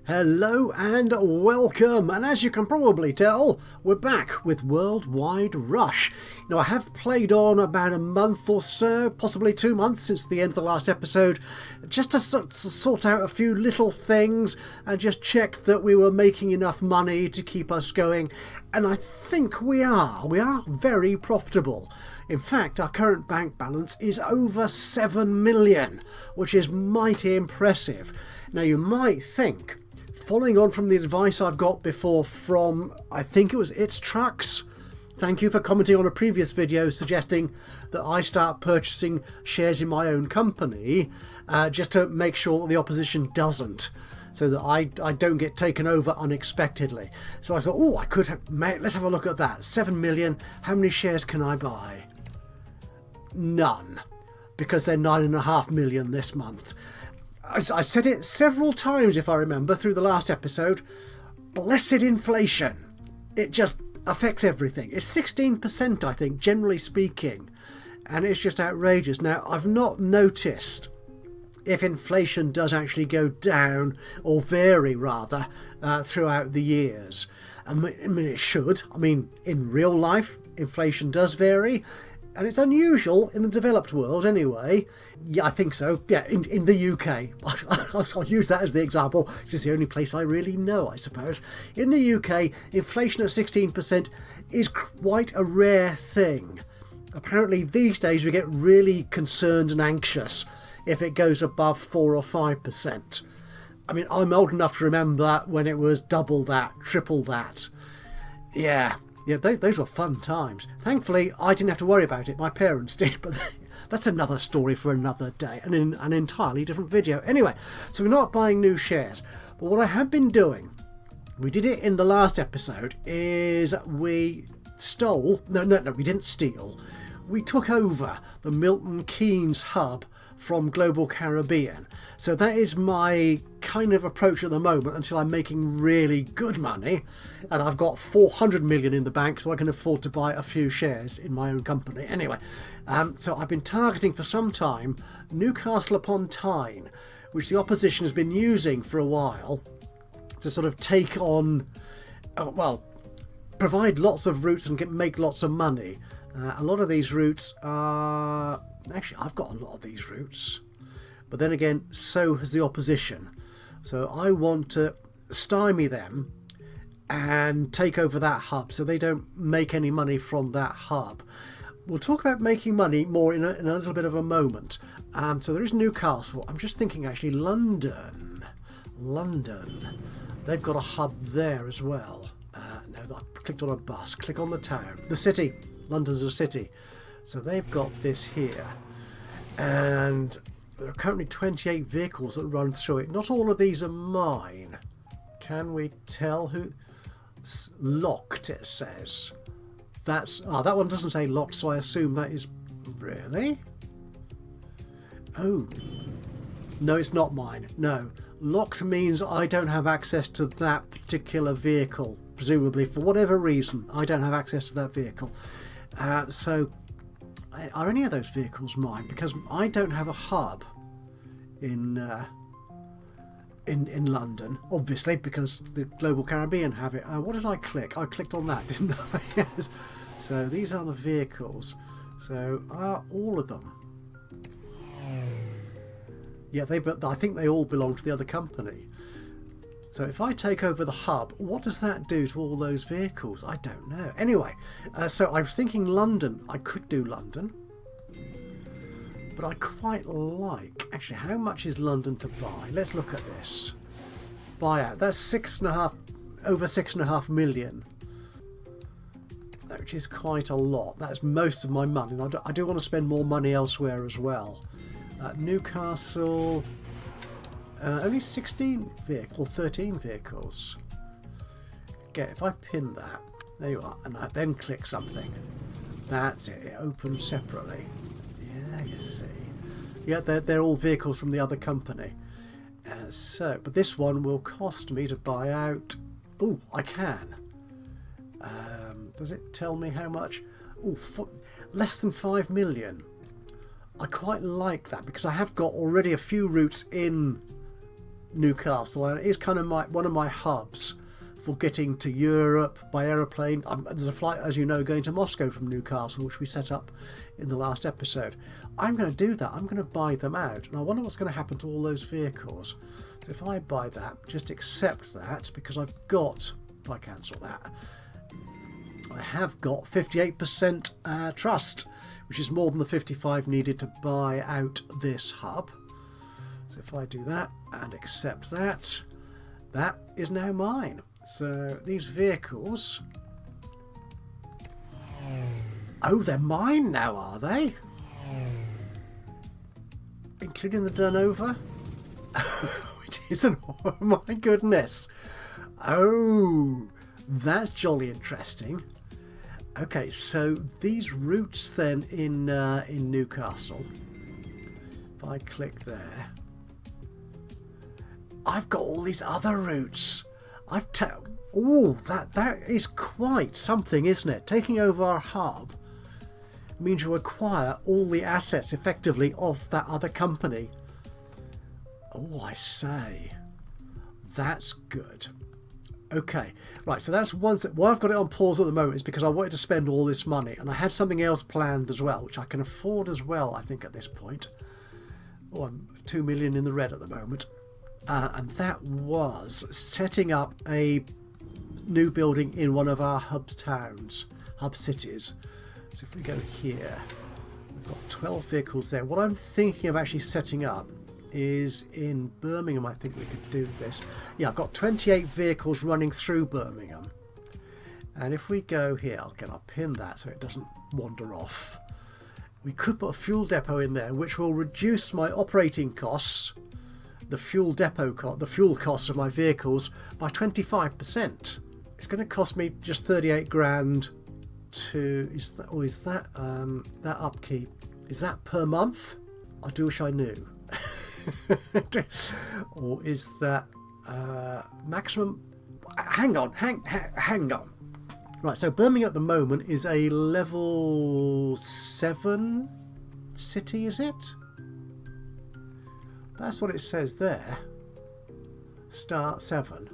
Hello and welcome, and as you can probably tell, we're back with Worldwide Rush. Now, I have played on about a month or so, possibly 2 months since the end of the last episode, just to sort out a few little things and just check that we were making enough money to keep us going, and I think we are. We are very profitable. In fact, our current bank balance is over 7 million, which is mighty impressive. Now, you might think, following on from the advice I've got before from, I think it was It's Trucks. Thank you for commenting on a previous video suggesting that I start purchasing shares in my own company just to make sure that the opposition doesn't, so that I don't get taken over unexpectedly. So I thought, oh, let's have a look at that. 7 million, how many shares can I buy? None, because they're 9.5 million this month. I said it several times, if I remember, through the last episode. Blessed inflation. It just affects everything. It's 16%, I think, generally speaking. And it's just outrageous. Now, I've not noticed if inflation does actually go down, or vary rather, throughout the years. I mean, it should. I mean, in real life, inflation does vary. And it's unusual in the developed world anyway. Yeah, I think so. Yeah, in the UK. I'll use that as the example. It's the only place I really know, I suppose. In the UK, inflation at 16% is quite a rare thing. Apparently these days we get really concerned and anxious if it goes above 4 or 5%. I mean, I'm old enough to remember that when it was double that, triple that. Yeah, those were fun times. Thankfully, I didn't have to worry about it. My parents did, but that's another story for another day and in an entirely different video. Anyway, so we're not buying new shares. But what I have been doing, we did it in the last episode, is we stole... No, we didn't steal. We took over the Milton Keynes hub from Global Caribbean. So that is my kind of approach at the moment until I'm making really good money and I've got 400 million in the bank, so I can afford to buy a few shares in my own company. Anyway, so I've been targeting for some time Newcastle upon Tyne, which the opposition has been using for a while to sort of take on, provide lots of routes and make lots of money. A lot of these routes are... Actually, I've got a lot of these routes. But then again, so has the opposition. So I want to stymie them and take over that hub so they don't make any money from that hub. We'll talk about making money more in a little bit of a moment. So there is Newcastle. I'm just thinking actually London. They've got a hub there as well. No, I clicked on a bus. Click on the town. The city. London's a city. So they've got this here, and there are currently 28 vehicles that run through it. Not all of these are mine. Can we tell who? It's locked, it says. That one doesn't say locked, so I assume that is... Really? Oh. No, it's not mine. No. Locked means I don't have access to that particular vehicle. Presumably, for whatever reason, I don't have access to that vehicle. So... Are any of those vehicles mine? Because I don't have a hub in London, obviously, because the Global Caribbean have it. What did I click? I clicked on that, didn't I? Yes. So these are the vehicles. So are all of them? Yeah, I think they all belong to the other company. So if I take over the hub, what does that do to all those vehicles? I don't know. Anyway, so I was thinking London. I could do London. But I quite like... Actually, how much is London to buy? Let's look at this. Buyout. That's over 6.5 million. Which is quite a lot. That's most of my money. And I do want to spend more money elsewhere as well. Newcastle... only 16 vehicles, 13 vehicles. Again, if I pin that, there you are, and I then click something, that's it, it opens separately. Yeah, you see. Yeah, they're all vehicles from the other company. But this one will cost me to buy out... Oh, I can. Does it tell me how much? Oh, less than 5 million. I quite like that because I have got already a few routes in Newcastle, and it is kind of one of my hubs for getting to Europe by aeroplane. There's a flight, as you know, going to Moscow from Newcastle, which we set up in the last episode. I'm going to do that. I'm going to buy them out, and I wonder what's going to happen to all those vehicles. So if I buy that, just accept that, because I've got, if I cancel that, I have got 58% trust, which is more than the 55 needed to buy out this hub. So if I do that and accept that, that is now mine. So these vehicles, oh, they're mine now, are they? Including the done over? It isn't. Oh my goodness. Oh, that's jolly interesting. Okay, so these routes then in Newcastle, if I click there, I've got all these other routes. Oh, that is quite something, isn't it? Taking over our hub means you acquire all the assets effectively of that other company. Oh, I say, that's good. Okay, right, so that's one. Why I've got it on pause at the moment is because I wanted to spend all this money, and I had something else planned as well, which I can afford as well, I think, at this point. Oh, I'm 2 million in the red at the moment. And that was setting up a new building in one of our hub cities. So if we go here, we've got 12 vehicles there. What I'm thinking of actually setting up is in Birmingham. I think we could do this. Yeah, I've got 28 vehicles running through Birmingham. And if we go here, I'll pin that so it doesn't wander off. We could put a fuel depot in there, which will reduce my operating costs, the fuel costs of my vehicles, by 25%. It's going to cost me just 38 grand to, is that that upkeep, is that per month? I do wish I knew. Or is that maximum? Hang on. Right, so Birmingham at the moment is a level 7 city, is it? That's what it says there. Start 7.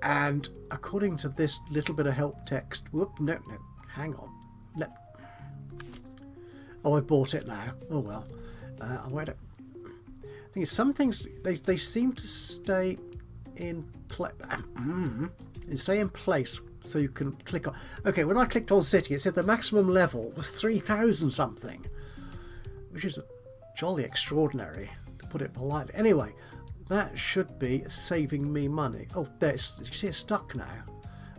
And according to this little bit of help text, no, hang on. Oh, I bought it now. Oh well. I wait. I think some things they seem to stay in place. Stay in place, so you can click on. Okay, when I clicked on city, it said the maximum level was 3,000 something, which is jolly extraordinary, to put it politely. Anyway, that should be saving me money. Oh, there, you see it's stuck now.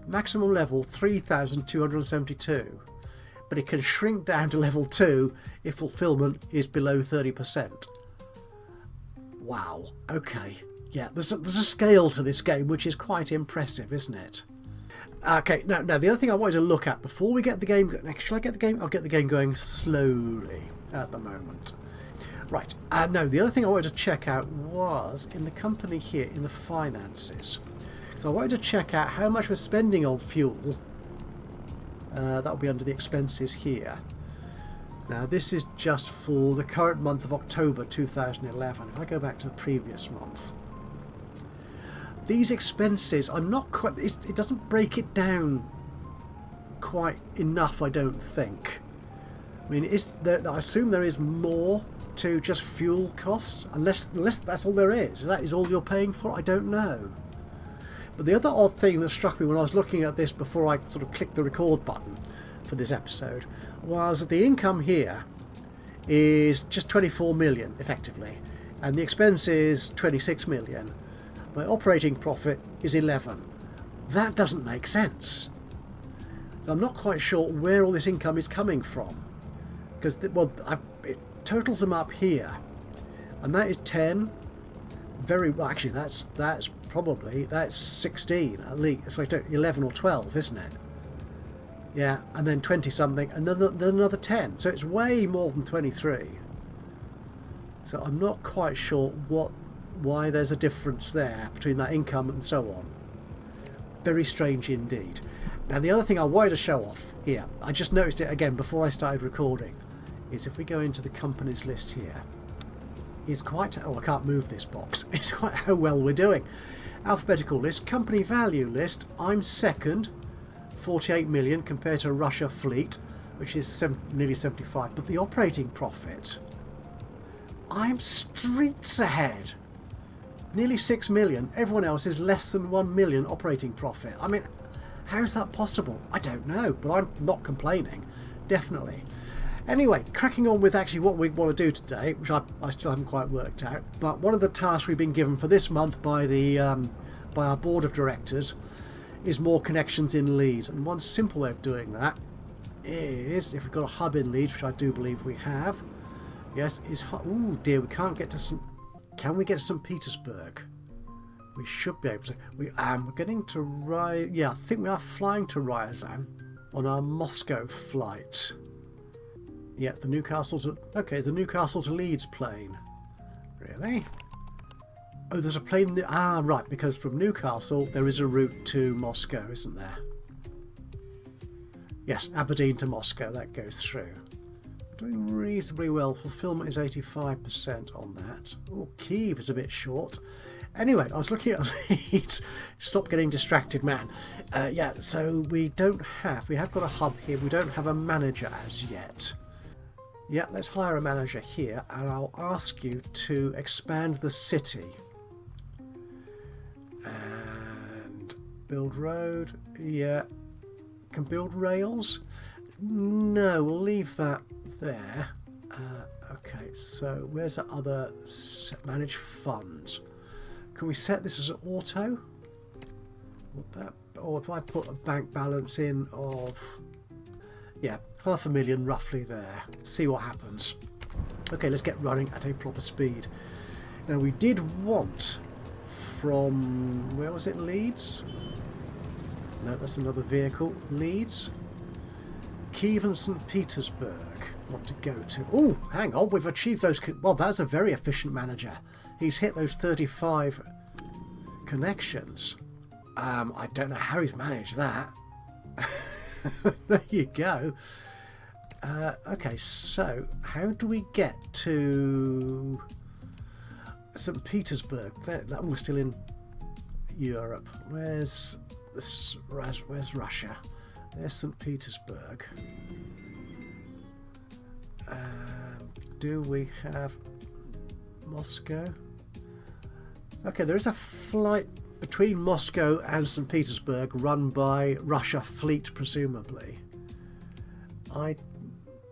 Maximum level 3,272, but it can shrink down to level 2 if fulfillment is below 30%. Wow. Okay. Yeah, there's a scale to this game which is quite impressive, isn't it? Okay. Now the other thing I wanted to look at before we get the game. Should I get the game? I'll get the game going slowly at the moment. Right. No, the other thing I wanted to check out was in the company here in the finances. So I wanted to check out how much we're spending on fuel. That'll be under the expenses here. Now this is just for the current month of October 2011. If I go back to the previous month, these expenses are not quite, it doesn't break it down quite enough, I don't think. I mean, I assume there is more to just fuel costs, unless that's all there is. That is all you're paying for? I don't know. But the other odd thing that struck me when I was looking at this before I sort of clicked the record button for this episode was that the income here is just 24 million effectively, and the expense is 26 million. My operating profit is 11. That doesn't make sense. So I'm not quite sure where all this income is coming from, because it totals them up here, and that is 10. Very well, actually that's 16 at least. So 11 or 12, isn't it? Yeah, and then 20 something, and then another 10. So it's way more than 23. So I'm not quite sure why there's a difference there between that income and so on. Very strange indeed. Now the other thing I wanted to show off here, I just noticed it again before I started recording, is if we go into the companies list here, is quite... Oh, I can't move this box. It's quite how well we're doing. Alphabetical list, company value list. I'm second, 48 million compared to Russia fleet, which is nearly 75. But the operating profit, I'm streets ahead. Nearly 6 million. Everyone else is less than 1 million operating profit. I mean, how's that possible? I don't know, but I'm not complaining. Definitely. Anyway, cracking on with actually what we want to do today, which I still haven't quite worked out. But one of the tasks we've been given for this month by the by our board of directors is more connections in Leeds. And one simple way of doing that is, if we've got a hub in Leeds, which I do believe we have, yes, is... Oh dear, we can't get to... Can we get to St. Petersburg? We should be able to. We're getting to yeah, I think we are flying to Ryazan on our Moscow flight. Yeah, the Newcastle to... Okay, the Newcastle to Leeds plane. Really? Oh, there's a plane... right, because from Newcastle there is a route to Moscow, isn't there? Yes, Aberdeen to Moscow, that goes through. Doing reasonably well. Fulfillment is 85% on that. Oh, Kyiv is a bit short. Anyway, I was looking at Leeds. Stop getting distracted, man. Yeah, so we have got a hub here. We don't have a manager as yet. Yeah, let's hire a manager here, and I'll ask you to expand the city. And build road. Yeah. Can build rails. No, we'll leave that there. Okay, so where's that other manage funds? Can we set this as auto? Or if I put a bank balance in of, yeah, 500,000 roughly there. See what happens. Okay, let's get running at a proper speed. Now we did want from, where was it, Leeds? No, that's another vehicle. Leeds. Kyiv and St. Petersburg want to go to. Oh, hang on, we've achieved those. Well, that's a very efficient manager. He's hit those 35 connections. I don't know how he's managed that. There you go. Okay, so how do we get to St. Petersburg? That was still in Europe. Where's Russia? There's St. Petersburg. Do we have Moscow? Okay, there is a flight between Moscow and St. Petersburg run by Russia fleet, presumably.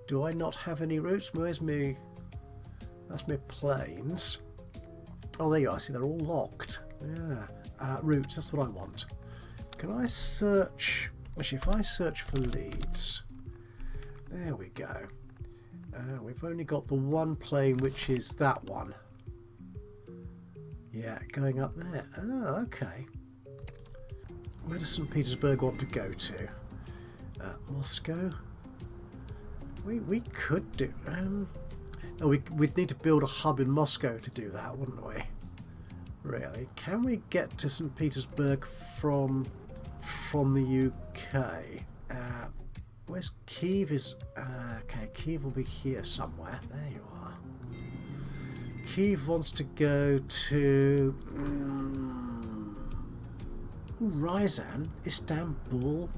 Do I not have any routes? Where's me? That's my planes. Oh, there you are. See, they're all locked. Yeah. Routes, that's what I want. Can I search? Actually, if I search for Leeds, there we go. We've only got the one plane, which is that one. Yeah, going up there. Oh, okay. Where does St. Petersburg want to go to? Moscow. We could do. Oh, we'd need to build a hub in Moscow to do that, wouldn't we? Really? Can we get to St. Petersburg from the UK? Where's Kyiv? Okay, Kyiv will be here somewhere. There you are. Kyiv wants to go to Ryazan, Istanbul,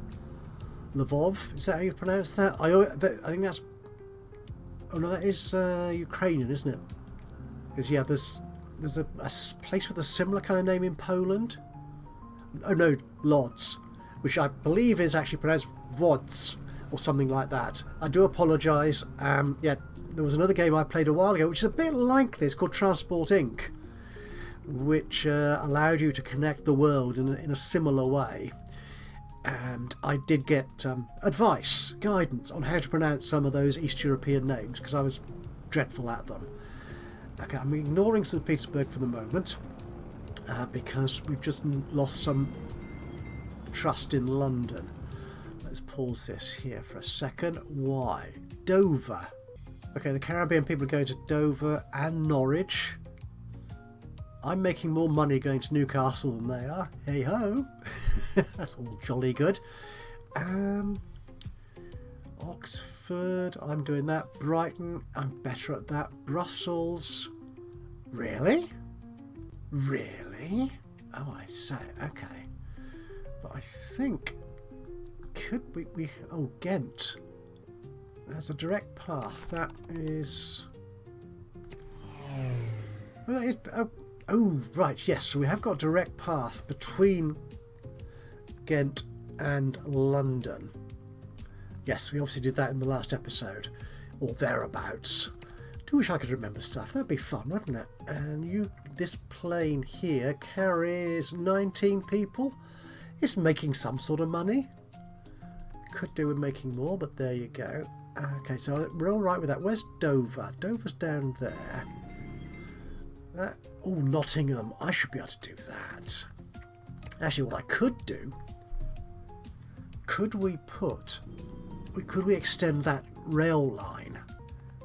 Lvov. Is that how you pronounce that? I think that's... Oh no, that is Ukrainian, isn't it? Because yeah, there's a place with a similar kind of name in Poland. Oh no, Lodz, which I believe is actually pronounced Wodz or something like that. I do apologise. Yeah, there was another game I played a while ago which is a bit like this called Transport Inc., which allowed you to connect the world in a similar way. And I did get advice, guidance on how to pronounce some of those East European names because I was dreadful at them. Okay, I'm ignoring St. Petersburg for the moment because we've just lost some trust in London. Let's pause this here for a second. Why? Dover. Okay, the Caribbean people are going to Dover and Norwich. I'm making more money going to Newcastle than they are. Hey ho! That's all jolly good. Oxford, I'm doing that. Brighton, I'm better at that. Brussels, Really? Really? Oh, I say, okay. But I think, could we oh, Ghent. There's a direct path. That is... Well, that is oh, right, yes, so we have got a direct path between Ghent and London. Yes, we obviously did that in the last episode, or thereabouts. Do wish I could remember stuff. That'd be fun, wouldn't it? And this plane here carries 19 people. It's making some sort of money. Could do with making more, but there you go. Okay, so we're all right with that. Where's Dover? Dover's down there. Oh, Nottingham. I should be able to do that. Actually, what I could do, could we extend that rail line?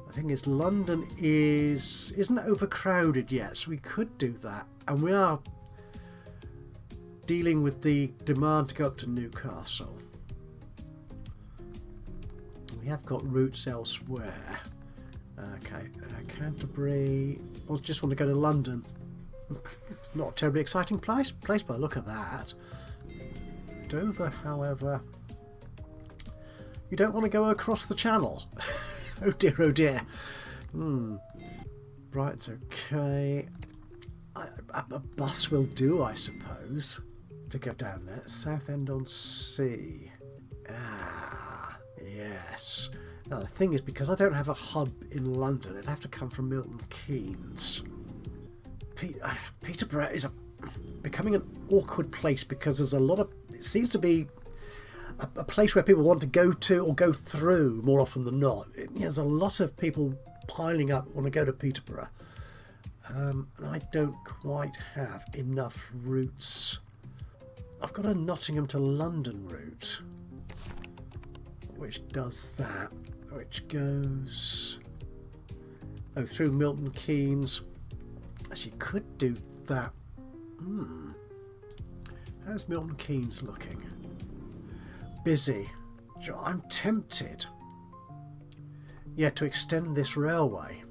The thing is, London isn't overcrowded yet, so we could do that. And we are dealing with the demand to go up to Newcastle. We have got routes elsewhere. Okay, Canterbury. I just want to go to London. It's not a terribly exciting place, but look at that. Dover, however, you don't want to go across the channel. Oh dear, oh dear. Right, okay. A bus will do, I suppose, to go down there. Southend-on-Sea. Ah, yes. Now the thing is, because I don't have a hub in London, it'd have to come from Milton Keynes. Peterborough is becoming an awkward place because there's a lot of... It seems to be a place where people want to go to or go through more often than not. There's a lot of people piling up want to go to Peterborough. And I don't quite have enough routes. I've got a Nottingham to London route, which does that, which goes through Milton Keynes. Actually, could do that. How's Milton Keynes looking? Busy. I'm tempted. Yeah, to extend this railway.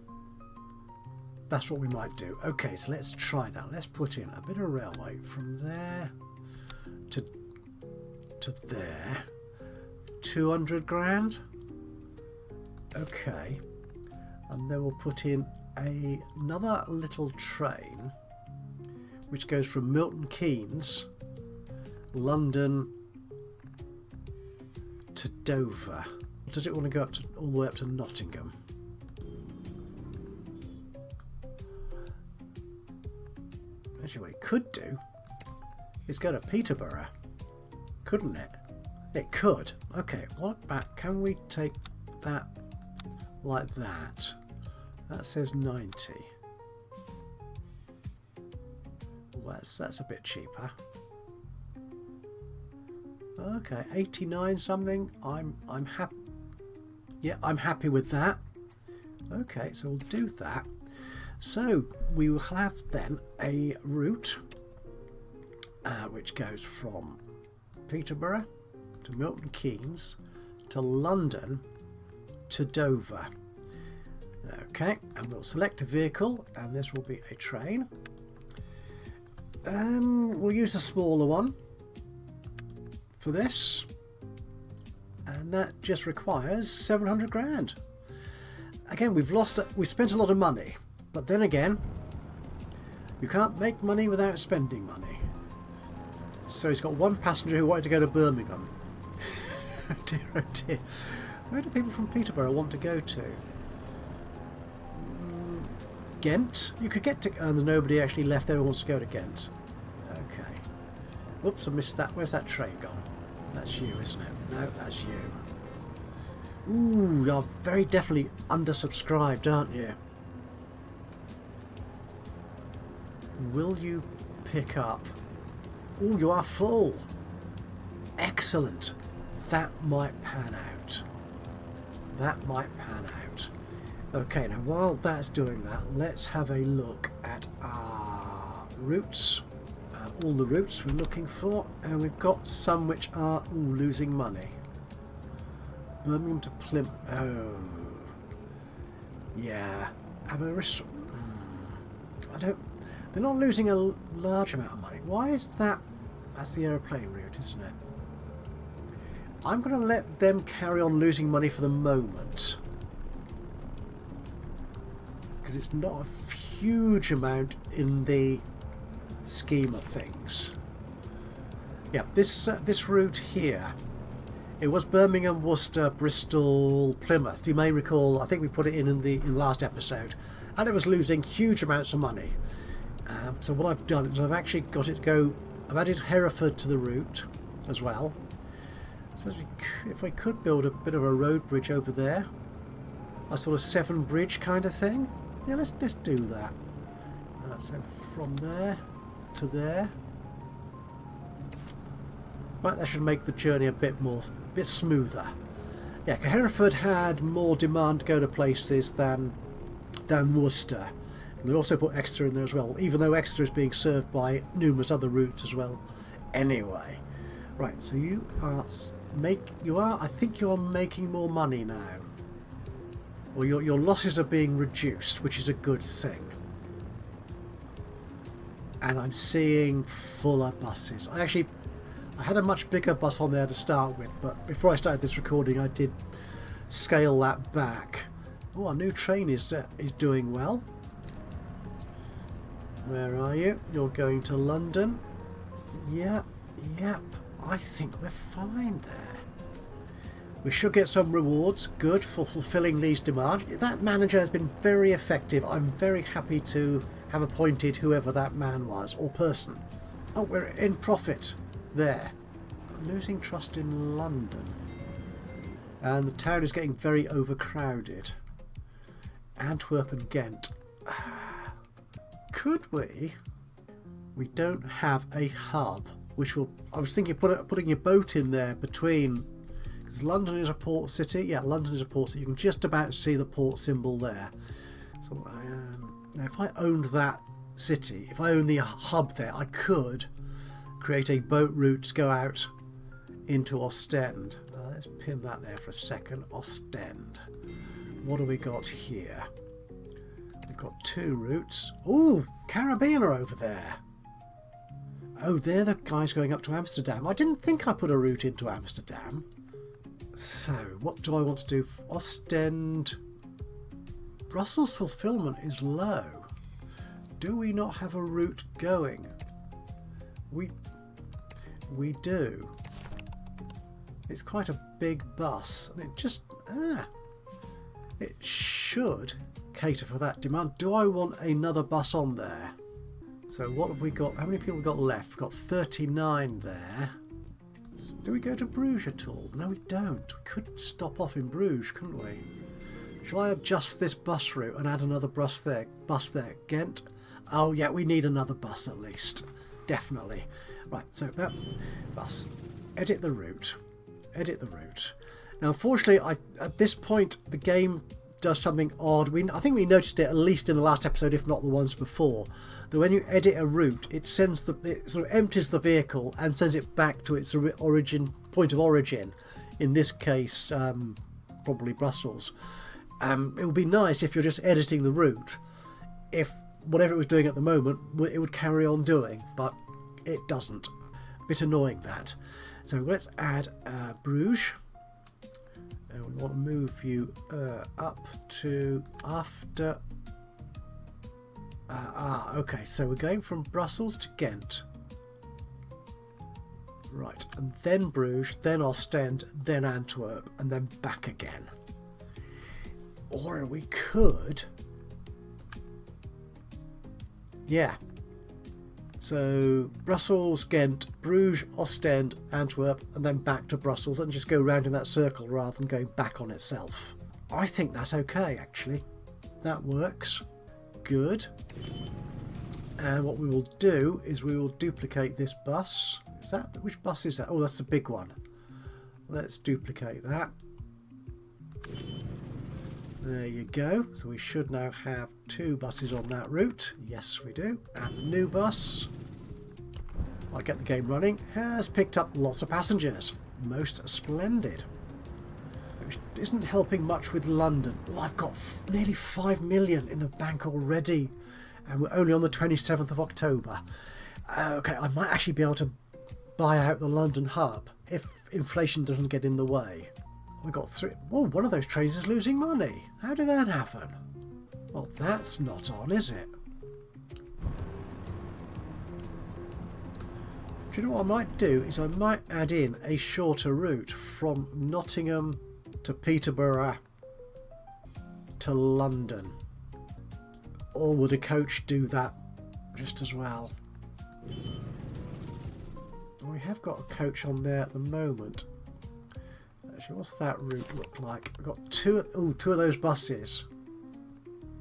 That's what we might do. Okay, so let's try that. Let's put in a bit of railway from there to there. 200 grand. Okay. And then we'll put in another little train which goes from Milton Keynes, London to Dover. Does it want to go up to all the way up to Nottingham? Actually, what it could do is go to Peterborough, couldn't it? It could. Okay, what about, can we take that like that? That says 90. Well, that's a bit cheaper. Okay, 89 something. I'm happy. Yeah, I'm happy with that. Okay, so we'll do that. So we will have then a route which goes from Peterborough to Milton Keynes to London to Dover. Okay, and we'll select a vehicle, and this will be a train. We'll use a smaller one for this, and that just requires 700 grand. Again, we spent a lot of money, but then again, you can't make money without spending money. So he's got one passenger who wanted to go to Birmingham. Oh dear, oh dear. Where do people from Peterborough want to go to? Ghent? You could get to... And nobody actually left there who wants to go to Ghent. Okay. Whoops, I missed that. Where's that train gone? That's you, isn't it? No, that's you. Ooh, you're very definitely undersubscribed, aren't you? Will you pick up? Ooh, you are full. Excellent. That might pan out. That might pan out. Okay, now while that's doing that, let's have a look at our routes. All the routes we're looking for, and we've got some which are losing money. Birmingham to Plymouth. Oh, yeah. Aberystwyth. They're not losing a large amount of money. Why is that? That's the aeroplane route, isn't it? I'm going to let them carry on losing money for the moment, because it's not a huge amount in the scheme of things. Yeah, this route here, it was Birmingham, Worcester, Bristol, Plymouth. You may recall, I think we put it in the last episode, and it was losing huge amounts of money. So what I've done is I've actually got it to go. I've added Hereford to the route as well. I suppose if we could build a bit of a road bridge over there, a sort of 7 bridge kind of thing. Yeah, let's do that. So from there to there. Right, that should make the journey a bit smoother. Yeah, Hereford had more demand to go to places than Worcester. And we also put Exeter in there as well, even though Exeter is being served by numerous other routes as well. Anyway, right. So I think you are making more money now, or your losses are being reduced, which is a good thing. And I'm seeing fuller buses. I had a much bigger bus on there to start with, but before I started this recording, I did scale that back. Oh, our new train is doing well. Where are you? You're going to London. Yep. I think we're fine there. We should get some rewards. Good for fulfilling these demands. That manager has been very effective. I'm very happy to have appointed whoever that man was or person. Oh, we're in profit there. Losing trust in London. And the town is getting very overcrowded. Antwerp and Ghent. Could we? We don't have a hub, which will. I was thinking putting your boat in there between, because London is a port city. Yeah, London is a port city. You can just about see the port symbol there. So now, if I owned that city, if I owned the hub there, I could create a boat route to go out into Ostend. Let's pin that there for a second. Ostend. What do we got here? We've got 2 routes. Ooh, Caribbean are over there. Oh, they're the guys going up to Amsterdam. I didn't think I put a route into Amsterdam. So, what do I want to do? Ostend. Brussels fulfillment is low. Do we not have a route going? We do. It's quite a big bus, and it just it should cater for that demand. Do I want another bus on there? So what have we got? How many people have we got left? We've got 39 there. Do we go to Bruges at all? No, we don't. We could stop off in Bruges, couldn't we? Shall I adjust this bus route and add another bus there? Ghent. Oh yeah, we need another bus at least. Definitely. Right, so that bus. Edit the route. Now, unfortunately, at this point, the game does something odd. I think we noticed it at least in the last episode, if not the ones before. That when you edit a route, it sort of empties the vehicle and sends it back to its point of origin. In this case, probably Brussels. It would be nice if you're just editing the route. If whatever it was doing at the moment, it would carry on doing, but it doesn't. A bit annoying that. So let's add Bruges. And we want to move you up to after. Okay, so we're going from Brussels to Ghent. Right, and then Bruges, then Ostend, then Antwerp, and then back again. Or we could. Yeah. So Brussels, Ghent, Bruges, Ostend, Antwerp, and then back to Brussels, and just go round in that circle rather than going back on itself. I think that's okay, actually. That works. Good. And what we will do is we will duplicate this bus. Which bus is that? Oh, that's the big one. Let's duplicate that. There you go. So we should now have 2 buses on that route. Yes, we do. And the new bus, I'll get the game running, has picked up lots of passengers. Most splendid. Which isn't helping much with London. Oh, I've got nearly 5 million in the bank already. And we're only on the 27th of October. Okay, I might actually be able to buy out the London hub if inflation doesn't get in the way. We got three. Oh, one of those trains is losing money. How did that happen? Well, that's not on, is it? Do you know what I might do? Is I might add in a shorter route from Nottingham to Peterborough to London. Or would a coach do that just as well? We have got a coach on there at the moment. Actually, what's that route look like? We've got two of those buses.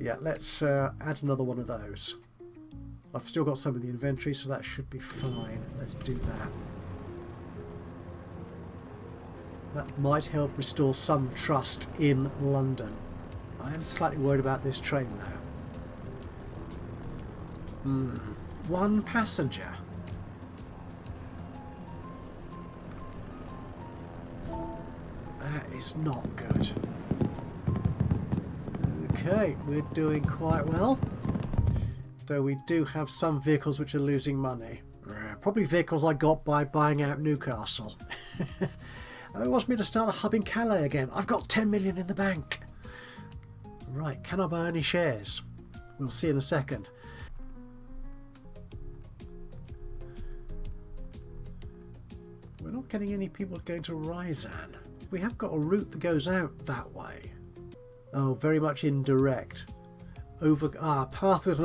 Yeah, let's add another one of those. I've still got some in the inventory, so that should be fine. Let's do that. That might help restore some trust in London. I am slightly worried about this train though. One passenger. That is not good. Okay, we're doing quite well. Though we do have some vehicles which are losing money. Probably vehicles I got by buying out Newcastle. It wants me to start a hub in Calais again. I've got 10 million in the bank. Right, can I buy any shares? We'll see in a second. We're not getting any people going to Ryzan. We have got a route that goes out that way. Oh, very much indirect. Path with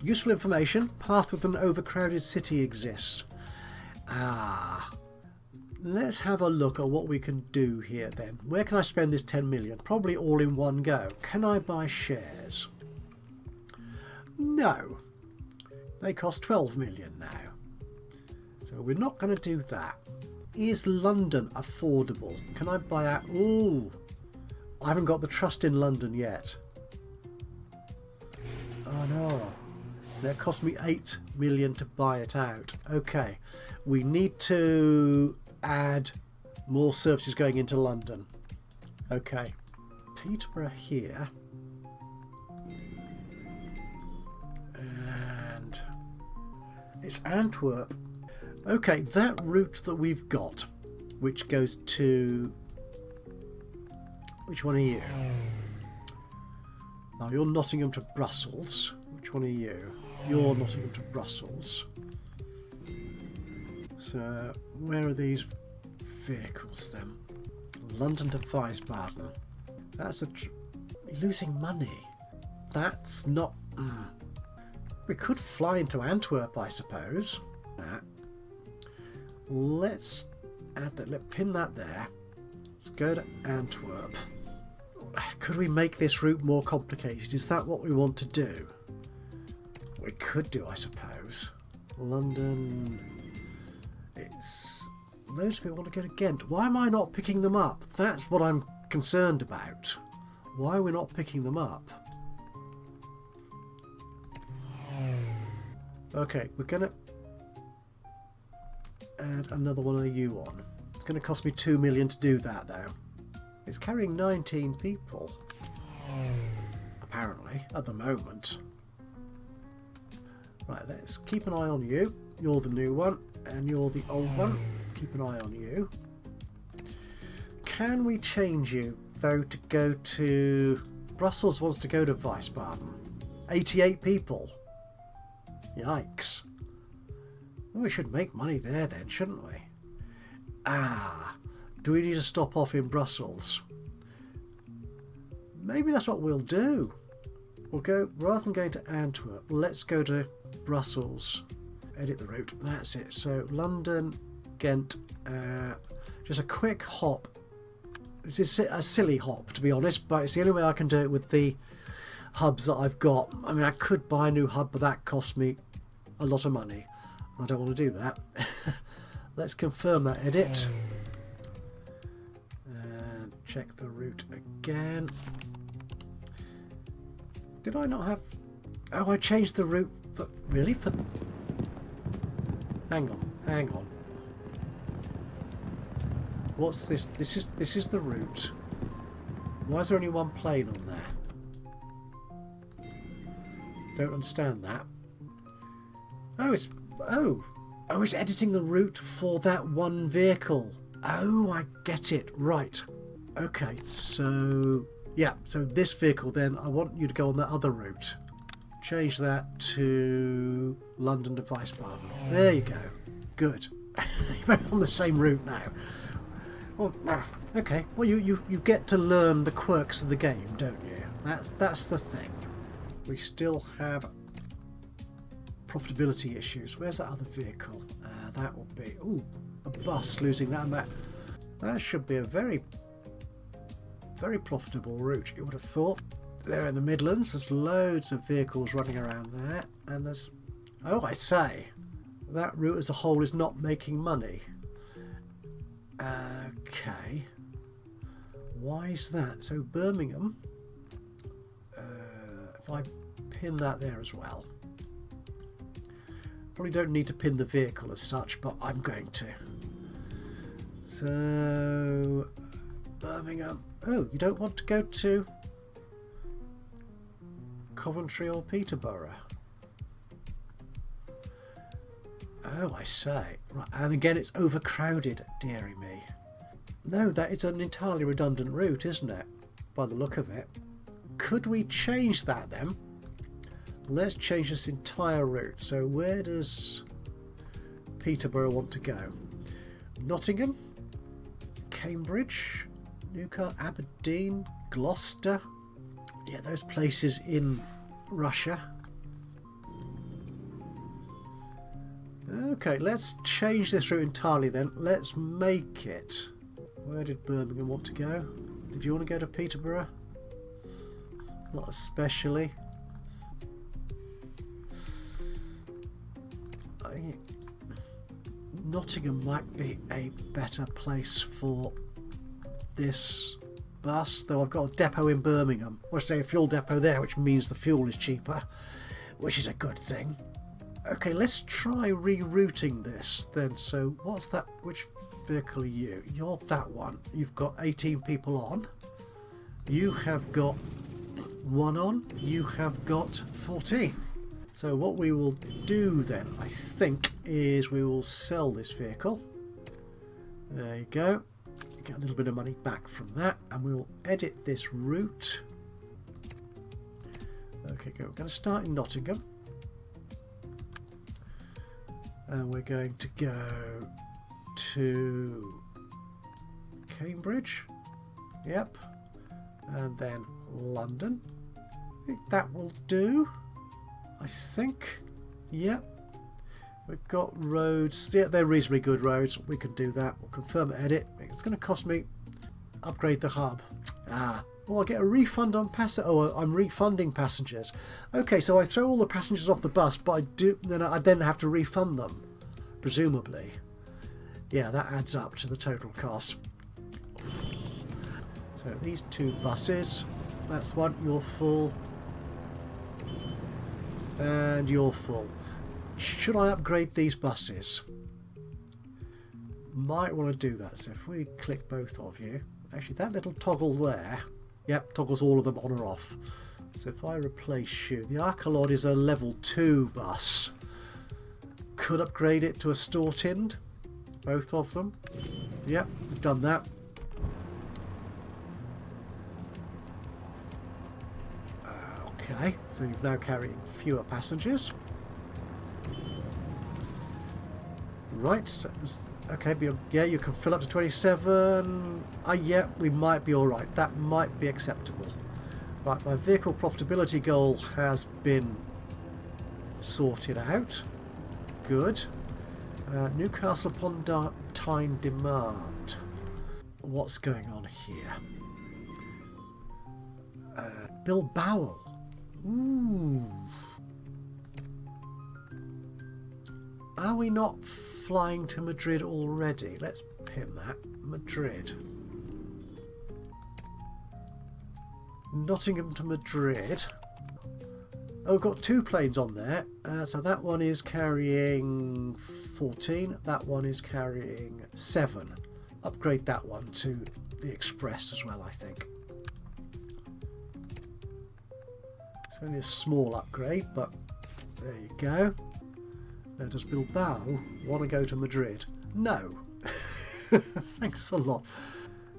useful information. Path with an overcrowded city exists. Let's have a look at what we can do here then. Where can I spend this 10 million? Probably all in one go. Can I buy shares? No. They cost 12 million now. So we're not going to do that. Is London affordable? Can I buy out? Ooh, I haven't got the trust in London yet. Oh no, that cost me 8 million to buy it out. Okay, we need to add more services going into London. Okay, Peterborough here. And it's Antwerp. Okay, that route that we've got, which goes to... Which one are you? Now you're Nottingham to Brussels. Which one are you? You're Nottingham to Brussels. So where are these vehicles then? London to Wiesbaden. That's losing money. That's not... We could fly into Antwerp, I suppose. Let's add that. Let's pin that there. Let's go to Antwerp. Could we make this route more complicated? Is that what we want to do? We could do, I suppose. London. It's loads of people want to go to Ghent. Why am I not picking them up? That's what I'm concerned about. Why are we not picking them up? Okay, we're gonna add another one of you on. It's going to cost me 2 million to do that though. It's carrying 19 people. Apparently, at the moment. Right, let's keep an eye on you. You're the new one, and you're the old one. Keep an eye on you. Can we change you, though, to go to... Brussels wants to go to Wiesbaden. 88 people. Yikes. We should make money there then, shouldn't we? Do we need to stop off in Brussels? Maybe that's what we'll do. We'll go, rather than going to Antwerp, let's go to Brussels. Edit the route, that's it. So London, Ghent, just a quick hop. This is a silly hop, to be honest, but it's the only way I can do it with the hubs that I've got. I mean, I could buy a new hub, but that cost me a lot of money. I don't want to do that. Let's confirm that edit. And check the route again. Did I not have... Oh, I changed the route. But really? For... Hang on. What's this? This is the route. Why is there only one plane on there? don't understand that. Oh, it's editing the route for that one vehicle. Oh, I get it. Right. Okay, so yeah, so this vehicle then, I want you to go on that other route. Change that to London to Wiesbaden. There you go. Good. You're both on the same route now. Well, okay. Well, you get to learn the quirks of the game, don't you? That's the thing. We still have profitability issues. Where's that other vehicle? That will be... Ooh, a bus losing that amount. That should be a very, very profitable route, you would have thought. There in the Midlands, there's loads of vehicles running around there. And there's... Oh, I say. That route as a whole is not making money. Okay. Why is that? So Birmingham... if I pin that there as well... Probably don't need to pin the vehicle as such, but I'm going to. So, Birmingham. Oh, you don't want to go to Coventry or Peterborough? Oh, I say. Right, and again, it's overcrowded, dearie me. No, that is an entirely redundant route, isn't it? By the look of it. Could we change that then? Let's change this entire route. So where does Peterborough want to go? Nottingham, Cambridge, Newcastle, Aberdeen, Gloucester. Yeah, those places in Russia. Okay, let's change this route entirely then. Let's make it... Where did Birmingham want to go? Did you want to go to Peterborough? Not especially. Nottingham might be a better place for this bus, though I've got a depot in Birmingham. Or say a fuel depot there, which means the fuel is cheaper, which is a good thing. Okay, let's try rerouting this then. So what's that? Which vehicle are you? You're that one. You've got 18 people on. You have got 1 on. You have got 14. So what we will do then, I think, is we will sell this vehicle. There you go. Get a little bit of money back from that, and we will edit this route. Okay, go. We're going to start in Nottingham. And we're going to go to Cambridge. Yep. And then London. I think that will do. I think. Yep. We've got roads. Yeah, they're reasonably good roads. We can do that. We'll confirm edit. It's going to cost me upgrade the hub. Oh, I get a refund on I'm refunding passengers. Okay, so I throw all the passengers off the bus, but I then have to refund them, presumably. Yeah, that adds up to the total cost. So these 2 buses. That's one. You're full. And you're full. Should I upgrade these buses? Might want to do that. So if we click both of you, actually that little toggle there, yep, toggles all of them on or off. So if I replace you, the Arcalod is a level 2 bus. Could upgrade it to a store-tinned, both of them. Yep, we've done that. Okay, so you're now carrying fewer passengers. Right, so, okay, yeah, you can fill up to 27. Yeah, we might be alright. That might be acceptable. Right, my vehicle profitability goal has been sorted out. Good. Newcastle upon time demand. What's going on here? Bilbao. Ooh. Are we not flying to Madrid already? Let's pin that. Madrid. Nottingham to Madrid. Oh, we've got 2 planes on there. So that one is carrying 14. That one is carrying 7. Upgrade that one to the Express as well, I think. It's only a small upgrade, but there you go. Now, does Bilbao want to go to Madrid? No. Thanks a lot.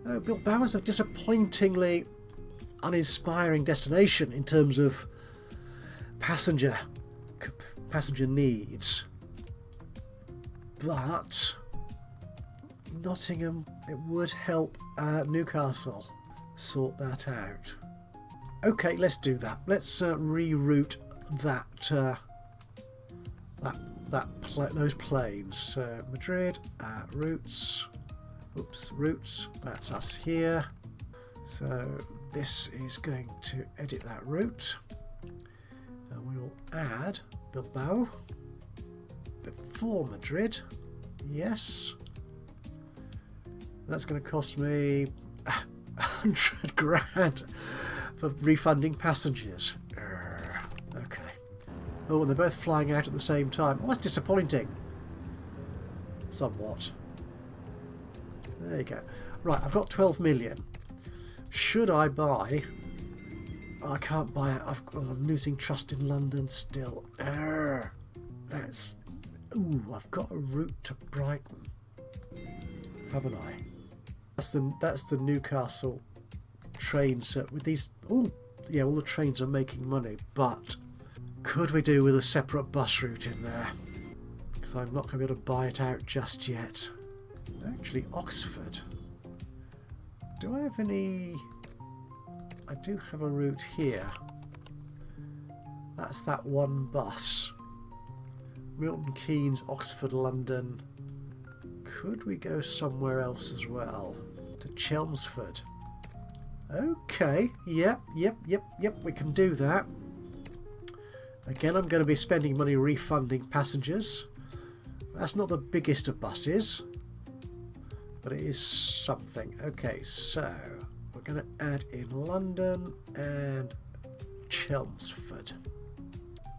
Bilbao is a disappointingly uninspiring destination in terms of passenger needs. But Nottingham, it would help Newcastle sort that out. Okay, let's do that. Let's reroute those planes. So Madrid, routes. Oops, routes. That's us here. So this is going to edit that route. And we will add Bilbao before Madrid. Yes. That's going to cost me 100 grand for refunding passengers. Okay. Oh, and they're both flying out at the same time. Oh, that's disappointing. Somewhat. There you go. Right, I've got 12 million. Should I buy? I can't buy it. I'm losing trust in London still. That's... Ooh, I've got a route to Brighton. Haven't I? That's the Newcastle trains with these... Oh, yeah, all the trains are making money, but could we do with a separate bus route in there? Because I'm not going to be able to buy it out just yet. Actually, Oxford. Do I have any... I do have a route here. That's that one bus. Milton Keynes, Oxford, London. Could we go somewhere else as well? To Chelmsford. Okay, yep, we can do that. Again, I'm going to be spending money refunding passengers. That's not the biggest of buses, but it is something. Okay, so we're going to add in London and Chelmsford.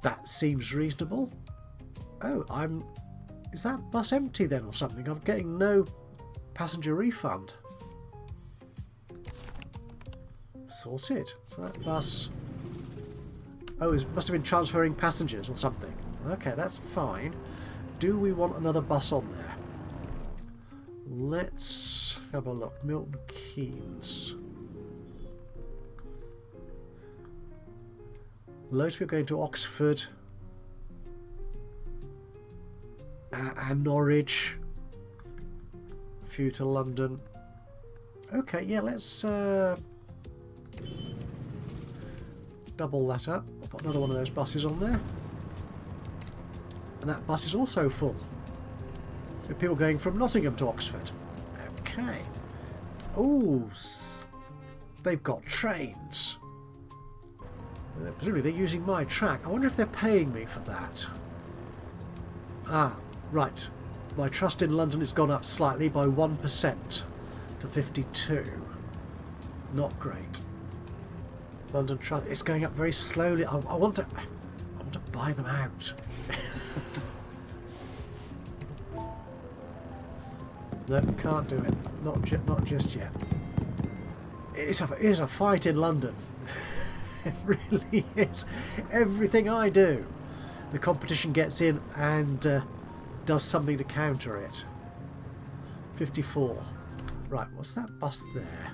That seems reasonable. Oh, is that bus empty then or something? I'm getting no passenger refund. Sorted. So that bus... Oh, it must have been transferring passengers or something. Okay, that's fine. Do we want another bus on there? Let's have a look. Milton Keynes. Loads of people going to Oxford. And Norwich. A few to London. Okay, yeah, let's double that up. I'll put another one of those buses on there. And that bus is also full. With people going from Nottingham to Oxford. Okay. Oh, they've got trains. Presumably they're using my track. I wonder if they're paying me for that. Ah, right. My trust in London has gone up slightly by 1% to 52. Not great. London trust, it's going up very slowly. I want to buy them out. No, can't do it. Not just yet. It is a fight in London. It really is. Everything I do, the competition gets in and does something to counter it. 54. Right, what's that bus there?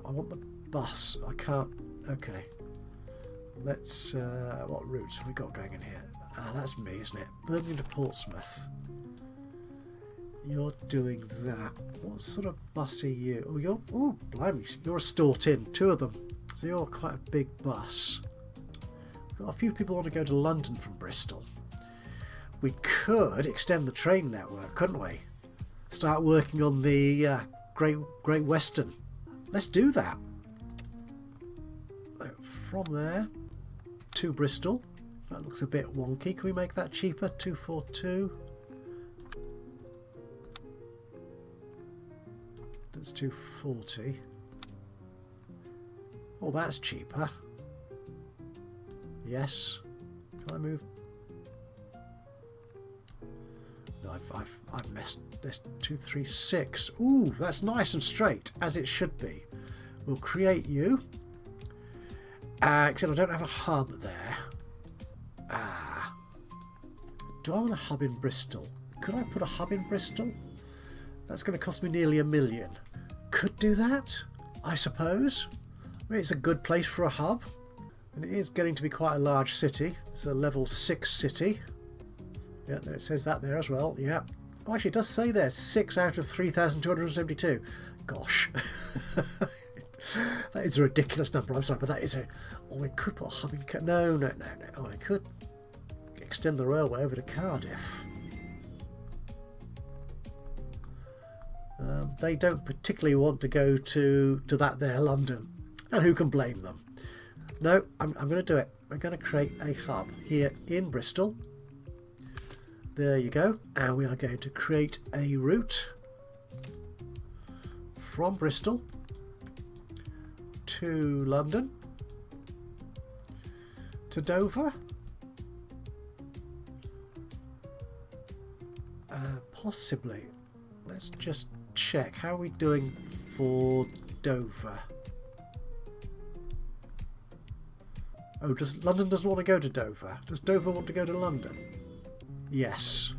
I want the bus. I can't. Okay. Let's. What routes have we got going in here? Ah, that's me, isn't it? Birmingham to Portsmouth. You're doing that. What sort of bus are you? Oh, you're. Oh, blimey! You're a Staunton. Two of them. So you're quite a big bus. We've got a few people want to go to London from Bristol. We could extend the train network, couldn't we? Start working on the Great Western. Let's do that. From there to Bristol. That looks a bit wonky. Can we make that cheaper? 242. That's 240. Oh, that's cheaper. Yes. Can I move? No, I've messed this. 236. Ooh, that's nice and straight, as it should be. We'll create you. Except I don't have a hub there. Do I want a hub in Bristol? Could I put a hub in Bristol? That's going to cost me nearly $1 million. Could do that, I suppose. I mean, it's a good place for a hub. And it is getting to be quite a large city. It's a level 6 city. Yeah, there it says that there as well. Yeah. Oh, actually, it does say there 6 out of 3,272. Gosh. That is a ridiculous number. I'm sorry, but that is a... Oh, we could put a hub in... No. Oh, I could extend the railway over to Cardiff. They don't particularly want to go to that there, London. And who can blame them? No, I'm going to do it. I'm going to create a hub here in Bristol. There you go. And we are going to create a route from Bristol to London, to Dover, possibly. Let's just check. How are we doing for Dover? Oh, London doesn't want to go to Dover. Does Dover want to go to London? Yes.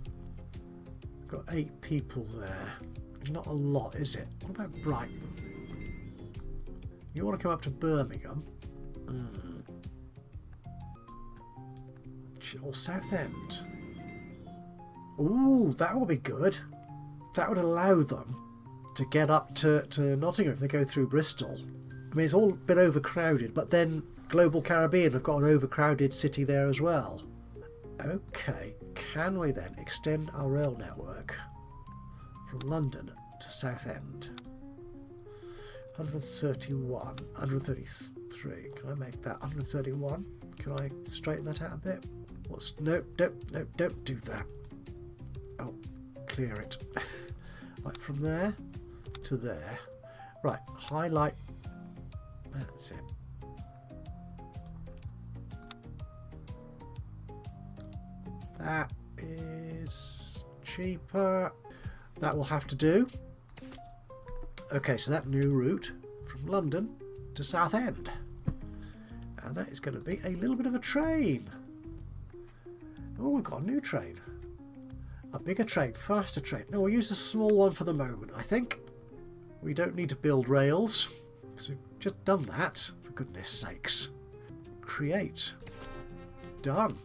Got 8 people there. Not a lot, is it? What about Brighton? You want to come up to Birmingham? Or Southend? Ooh, that will be good. That would allow them to get up to Nottingham if they go through Bristol. I mean, it's all a bit overcrowded, but then Global Caribbean have got an overcrowded city there as well. Okay, can we then extend our rail network from London to Southend? 131, 133. Can I make that 131? Can I straighten that out a bit? Nope, don't do that. Oh, clear it. Right, from there to there. Right, highlight. That's it. That is cheaper. That will have to do. Okay, so that new route from London to Southend. And that is going to be a little bit of a train. Oh, we've got a new train. A bigger train, faster train. No, we'll use a small one for the moment, I think. We don't need to build rails, because we've just done that, for goodness sakes. Create. Done.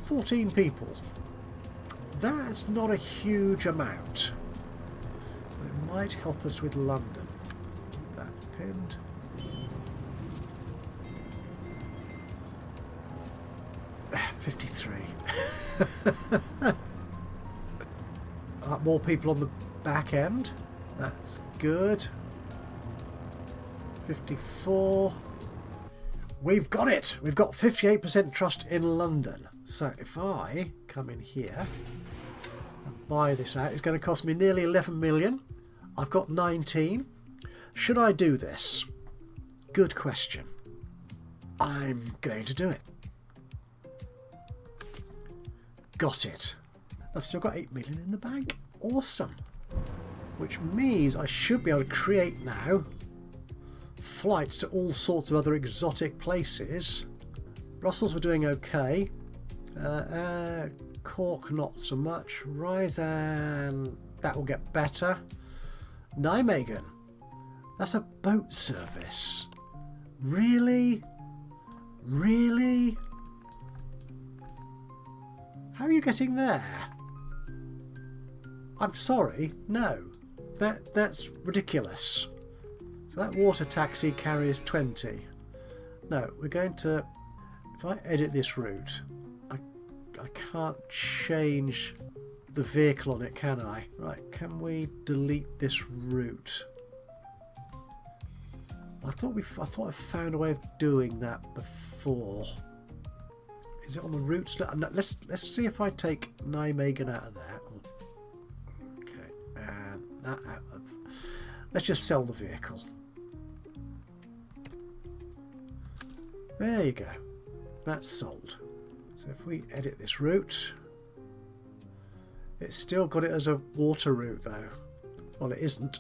14 people. That's not a huge amount. But it might help us with London. Keep that pinned. More people on the back end. That's good. 54. We've got it. We've got 58% trust in London. So if I come in here and buy this out, it's going to cost me nearly 11 million. I've got 19. Should I do this? Good question. I'm going to do it. Got it. I've still got 8 million in the bank. Awesome. Which means I should be able to create now flights to all sorts of other exotic places. Brussels were doing okay. Cork not so much. Ryazan, that will get better. Nijmegen, that's a boat service. Really? Really? How are you getting there? I'm sorry, no. That's ridiculous. So that water taxi carries 20. No, we're going to... If I edit this route, I can't change the vehicle on it, can I? Right, can we delete this route? I thought I found a way of doing that before. Is it on the routes? No, let's see if I take Nijmegen out of there. Okay, and that out of... Let's just sell the vehicle. There you go. That's sold. So if we edit this route, it's still got it as a water route though. Well, it isn't.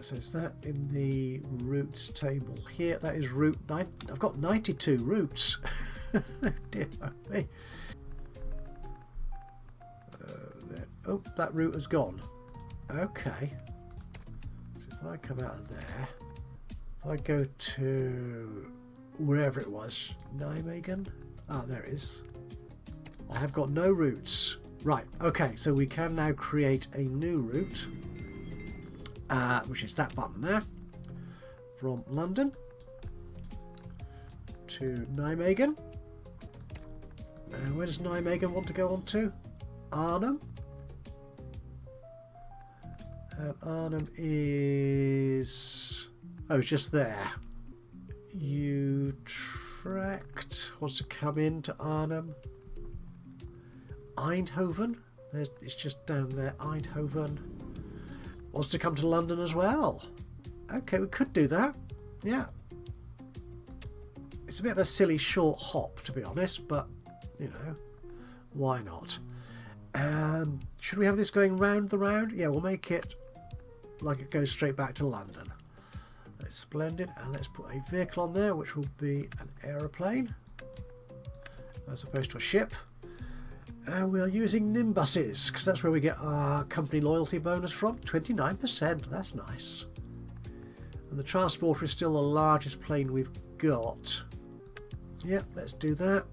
So is that in the routes table here? That is route 9. I've got 92 routes. Dear me. Oh, that route has gone. Okay. So if I come out of there, if I go to wherever it was, Nijmegen. Ah, there it is. I have got no routes. Right, okay, so we can now create a new route, which is that button there, from London to Nijmegen. Where does Nijmegen want to go on to? Arnhem. And Arnhem is... oh, it's just there. Utrecht wants to come into Arnhem. Eindhoven, it's just down there. Eindhoven wants to come to London as well. Okay, we could do that. Yeah. It's a bit of a silly short hop, to be honest, but, you know, why not? Should we have this going round the round? Yeah, we'll make it like it goes straight back to London. That's splendid. And let's put a vehicle on there, which will be an aeroplane as opposed to a ship. And we are using Nimbuses because that's where we get our company loyalty bonus from. 29%, that's nice. And the transporter is still the largest plane we've got. Yep, let's do that.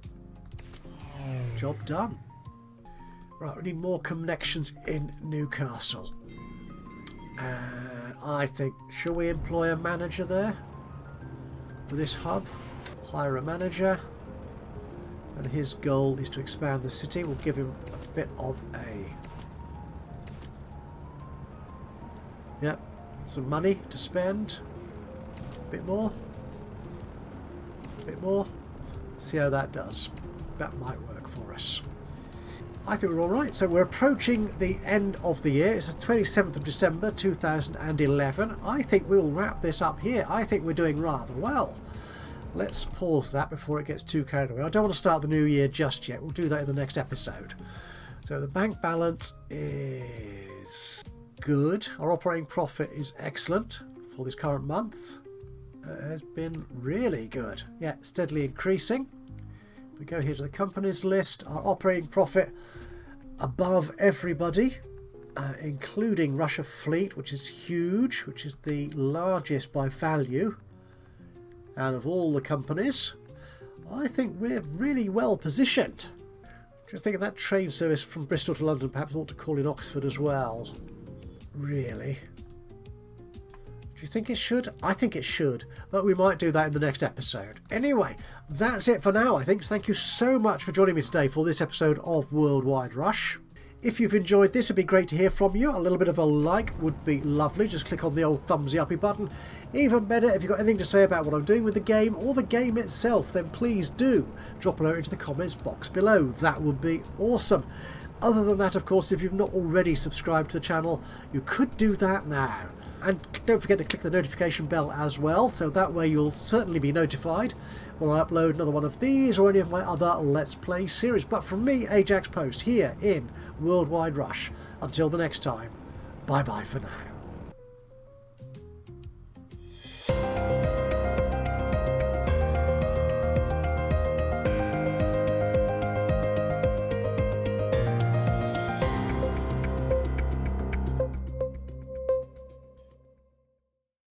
Job done. Right, we need more connections in Newcastle. I think, shall we employ a manager there for this hub? Hire a manager. And his goal is to expand the city. We'll give him a bit of some money to spend. A bit more. A bit more. See how that does. That might work for us. I think we're all right. So we're approaching the end of the year. It's the 27th of December 2011. I think we'll wrap this up here. I think we're doing rather well. Let's pause that before it gets too carried away. I don't want to start the new year just yet. We'll do that in the next episode. So the bank balance is good. Our operating profit is excellent for this current month. It has been really good. Yeah, steadily increasing. We go here to the companies list. Our operating profit above everybody, including Russia Fleet, which is huge, which is the largest by value out of all the companies. I think we're really well positioned. Just thinking that train service from Bristol to London perhaps ought to call in Oxford as well. Really? Do you think it should? I think it should, but we might do that in the next episode. Anyway, that's it for now, I think. Thank you so much for joining me today for this episode of Worldwide Rush. If you've enjoyed this, it'd be great to hear from you. A little bit of a like would be lovely. Just click on the old thumbsy uppy button. Even better, if you've got anything to say about what I'm doing with the game or the game itself, then please do drop a note into the comments box below. That would be awesome. Other than that, of course, if you've not already subscribed to the channel, you could do that now. And don't forget to click the notification bell as well, so that way you'll certainly be notified when I upload another one of these or any of my other Let's Play series. But from me, Ajaxpost, here in Worldwide Rush. Until the next time, bye-bye for now.